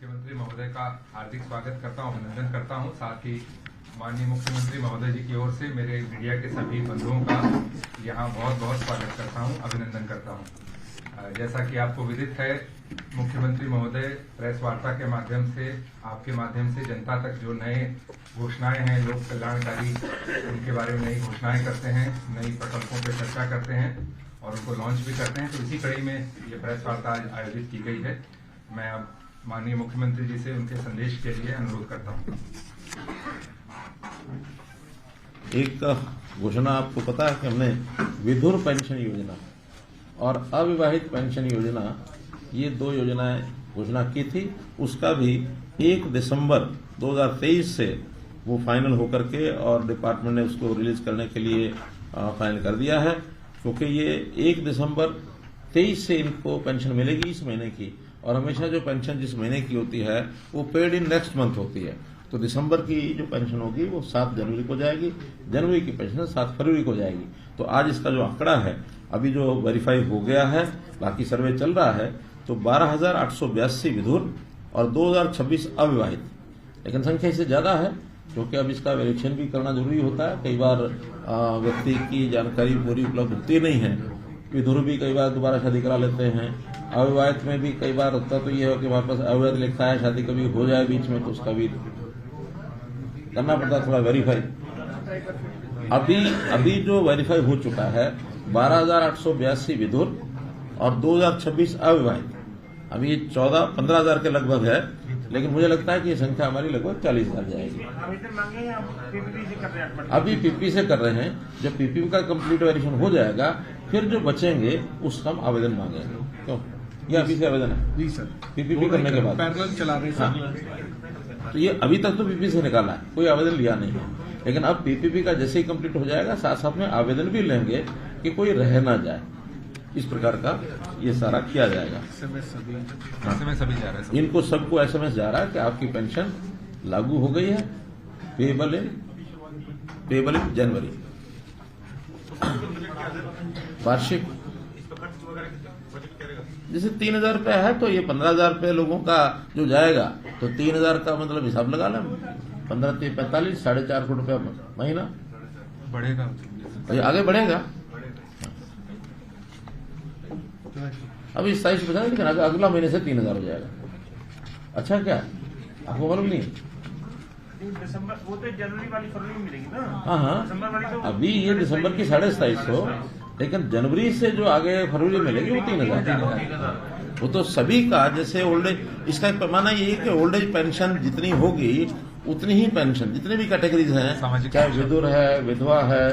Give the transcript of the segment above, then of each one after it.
मुख्यमंत्री महोदय का हार्दिक स्वागत करता हूं, अभिनंदन करता हूं। साथ ही माननीय मुख्यमंत्री महोदय जी की ओर से मेरे मीडिया के सभी बंधुओं का यहां बहुत बहुत स्वागत करता हूं, अभिनंदन करता हूं। जैसा कि आपको विदित है, मुख्यमंत्री महोदय प्रेस वार्ता के माध्यम से, आपके माध्यम से जनता तक जो नए घोषणाएं हैं, लोक कल्याणकारी, उनके बारे में नई घोषणाएं करते हैं, नई प्रकल्पों पर चर्चा करते हैं और उनको लॉन्च भी करते हैं। तो इसी कड़ी में ये प्रेस वार्ता आज आयोजित की गई है। मैं अब माननीय मुख्यमंत्री जी से उनके संदेश के लिए अनुरोध करता हूं। एक घोषणा आपको पता है कि हमने विधुर पेंशन योजना और अविवाहित पेंशन योजना, ये दो योजनाएं घोषणा की थी। उसका भी 1 दिसंबर 2023 से वो फाइनल होकर के और डिपार्टमेंट ने उसको रिलीज करने के लिए फाइनल कर दिया है, क्योंकि ये 1 दिसंबर 23 से इनको पेंशन मिलेगी इस महीने की। और हमेशा जो पेंशन जिस महीने की होती है वो पेड इन नेक्स्ट मंथ होती है। तो दिसंबर की जो पेंशन होगी वो 7 जनवरी को जाएगी, जनवरी की पेंशन 7 फरवरी को जाएगी। तो आज इसका जो आंकड़ा है, अभी जो वेरीफाई हो गया है, बाकी सर्वे चल रहा है, तो 12,882 विधुर और 2,026 अविवाहित। लेकिन संख्या इससे ज्यादा है क्योंकि अब इसका वेरिफिकेशन भी करना जरूरी होता है। कई बार व्यक्ति की जानकारी पूरी उपलब्ध होती नहीं है। विधुर भी कई बार दोबारा शादी करा लेते हैं। अविवाहित में भी कई बार होता तो ये हो कि हमारे पास अविवाहित लिखा है, शादी कभी हो जाए बीच में तो उसका भी करना पड़ता थोड़ा वेरीफाई। अभी जो वेरीफाई हो चुका है 12,882 विधुर और 2,026 अविवाहित। अभी 15,000 के लगभग है, लेकिन मुझे लगता है कि ये संख्या हमारी लगभग 40,000 जाएगी। अभी पीपी से कर रहे हैं। जब पीपी का कंप्लीट वेरिफिकेशन हो जाएगा फिर जो बचेंगे उसका हम आवेदन मांगेंगे। क्यों? ये अभी से आवेदन है जी सर, पीपीपी करने के बाद पैरेलल चला रहे हैं। हाँ। तो ये अभी तक तो पीपी से निकाला है, कोई आवेदन लिया नहीं है। लेकिन अब पीपीपी का जैसे ही कंप्लीट हो जाएगा साथ साथ में आवेदन भी लेंगे कि कोई रह ना जाए। इस प्रकार का ये सारा किया जाएगा। एसएमएस अभी जा रहा है, इनको सबको एसएमएस जा रहा है कि आपकी पेंशन लागू हो गई है, पेबल इन जनवरी। वार्षिक जैसे 3,000 रुपया है तो ये 15,000 रुपये लोगों का जो जाएगा, तो 3,000 का मतलब हिसाब लगा लें, 15 3 45 4.5 करोड़ रुपया महीना बढ़ेगा। ये आगे बढ़ेगा। अभी 27 बचा, लेकिन अगला महीने से 3,000 हो जाएगा। अच्छा, क्या आपको मालूम नहीं? दिसंबर वो तो जनवरी वाली फरवरी में मिलेगी ना। हाँ, दिसंबर वाली तो अभी ये दिसंबर की 2,250, लेकिन जनवरी से जो आगे फरवरी मिलेगी वो 3,000। वो तो सभी का, जैसे ओल्ड एज, इसका एक पैमाना ये है कि ओल्ड एज पेंशन जितनी होगी उतनी ही पेंशन जितनी भी कैटेगरीज हैं, चाहे विधुर है, विधवा है,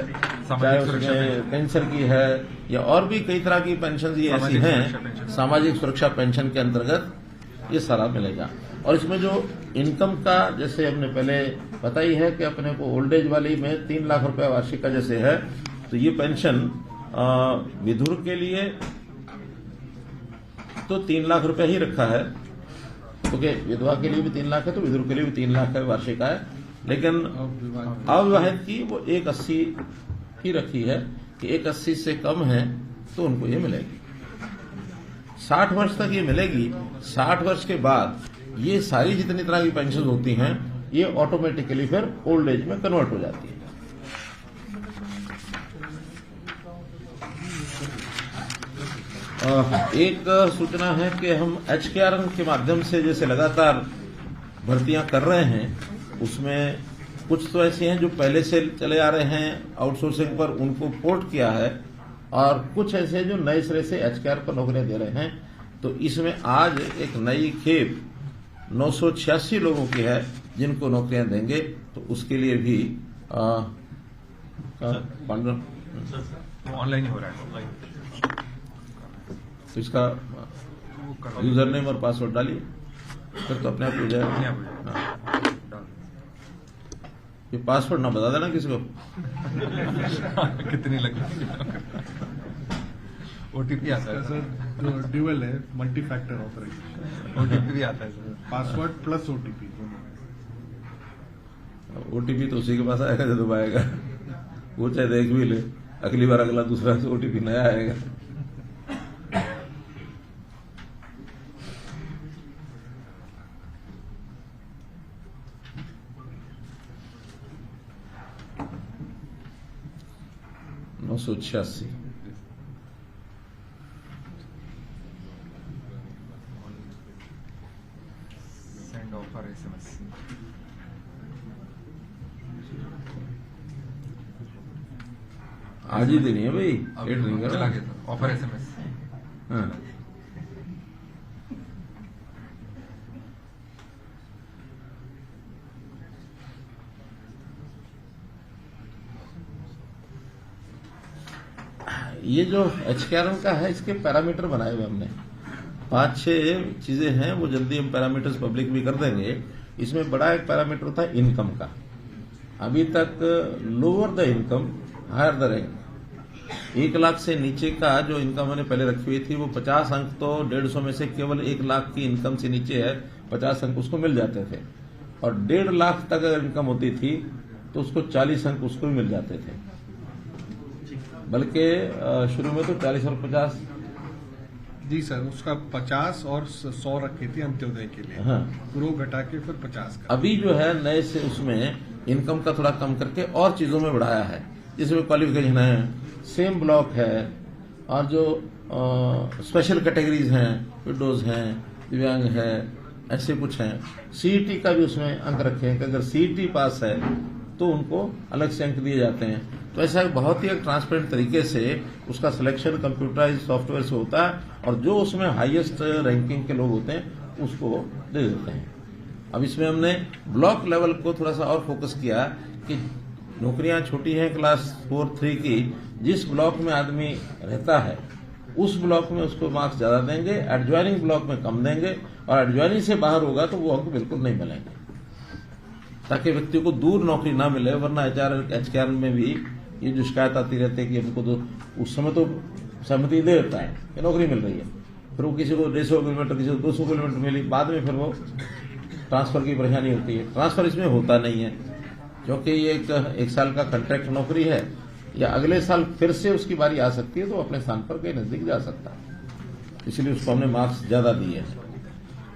चाहे उसमें कैंसर की है या और भी कई तरह की पेंशन ये ऐसी हैं, सामाजिक सुरक्षा पेंशन के अंतर्गत ये सारा मिलेगा। और इसमें जो इनकम का, जैसे हमने पहले पता ही है कि अपने को ओल्ड एज वाली में 3 लाख रुपया वार्षिक का जैसे है, तो ये पेंशन विधुर के लिए तो 3 लाख रुपया ही रखा है, क्योंकि विधवा के लिए भी 3 लाख है तो विधुर के लिए भी 3 लाख है वार्षिक आय। लेकिन अविवाहित की वो 180 ही रखी है कि 180 से कम है तो उनको ये मिलेगी। 60 वर्ष तक ये मिलेगी। 60 वर्ष के बाद ये सारी जितनी तरह की पेंशन होती हैं ये ऑटोमेटिकली फिर ओल्ड एज में कन्वर्ट हो जाती है। एक सूचना है कि हम HKR के माध्यम से जैसे लगातार भर्तियां कर रहे हैं, उसमें कुछ तो ऐसी हैं जो पहले से चले आ रहे हैं आउटसोर्सिंग पर, उनको पोर्ट किया है, और कुछ ऐसे जो नए सिरे से HKR पर नौकरियां दे रहे हैं। तो इसमें आज एक नई खेप 986 लोगों की है जिनको नौकरियां देंगे। तो उसके लिए भी ऑनलाइन हो रहा है, तो इसका यूजर नेम और पासवर्ड डालिए, फिर तो अपने आप हो जाएगा। ये पासवर्ड ना बता देना किसी को। कितनी लगेगी? ओटीपी आता है सर, जो ड्यूअल है, मल्टी फैक्टर ऑथराइजेशन, ओटीपी भी आता है sir, password plus OTP. OTP तो उसी के पास आएगा जो दबाएगा, वो चाहे देख भी ले, अगली बार अगला दूसरा ओटीपी नया आएगा। 986। Send offer SMS। आज ही देनी है भाई, अब वेट नहीं चला करना। गया था ऑफर SMS। हाँ। ये जो HKRM का है, इसके पैरामीटर बनाए हुए हमने 5-6 चीजें हैं, वो जल्दी हम पैरामीटर्स पब्लिक भी कर देंगे। इसमें बड़ा एक पैरामीटर था इनकम का। अभी तक lower the income higher the rank, 1 lakh से नीचे का जो इनकम मैंने पहले रखी हुई थी वो 50 अंक तो 150 में से केवल 1 लाख की इनकम से नीचे है 50 अंक उसको मिल जाते थे, और 1.5 लाख तक अगर इनकम होती थी तो उसको 40 अंक उसको भी मिल जाते थे। बल्कि शुरू में तो 40 और 50। जी सर, उसका 50 और 100 रखी थी अंत्योदय के लिए। हाँ। प्रो घटा के फिर 50 का। अभी जो है नए से उसमें इनकम का थोड़ा कम करके और चीजों में बढ़ाया है, जिसमें क्वालिफिकेशन है, सेम ब्लॉक है, और जो स्पेशल कैटेगरीज हैं, विडोज हैं, दिव्यांग है, ऐसे कुछ हैं। CET का भी उसमें अंक रखे हैं कि अगर CET पास है तो उनको अलग से अंक दिए जाते हैं। तो ऐसा बहुत ही एक ट्रांसपेरेंट तरीके से उसका सिलेक्शन कंप्यूटराइज सॉफ्टवेयर से होता है, और जो उसमें हाईएस्ट रैंकिंग के लोग होते हैं उसको दे देते हैं। अब इसमें हमने ब्लॉक लेवल को थोड़ा सा और फोकस किया कि नौकरियां छोटी हैं क्लास 4-3 की, जिस ब्लॉक में आदमी रहता है उस ब्लॉक में उसको मार्क्स ज्यादा देंगे, एडजॉइनिंग ब्लॉक में कम देंगे, और एडजॉइनिंग से बाहर होगा तो वो अंक बिल्कुल नहीं मिलेंगे, ताकि व्यक्ति को दूर नौकरी ना मिले। वरना HKRM में भी ये जो शिकायत आती रहती है कि हमको तो उस समय तो सहमति दे देता है कि नौकरी मिल रही है, फिर वो किसी को 150 किलोमीटर, किसी को 200 किलोमीटर मिली, बाद में फिर वो ट्रांसफर की परेशानी होती है। ट्रांसफर इसमें होता नहीं है, क्योंकि ये एक साल का कॉन्ट्रैक्ट नौकरी है, या अगले साल फिर से उसकी बारी आ सकती है तो अपने स्थान पर कहीं नजदीक जा सकता है। इसलिए उसको हमने मार्क्स ज्यादा दिए हैं।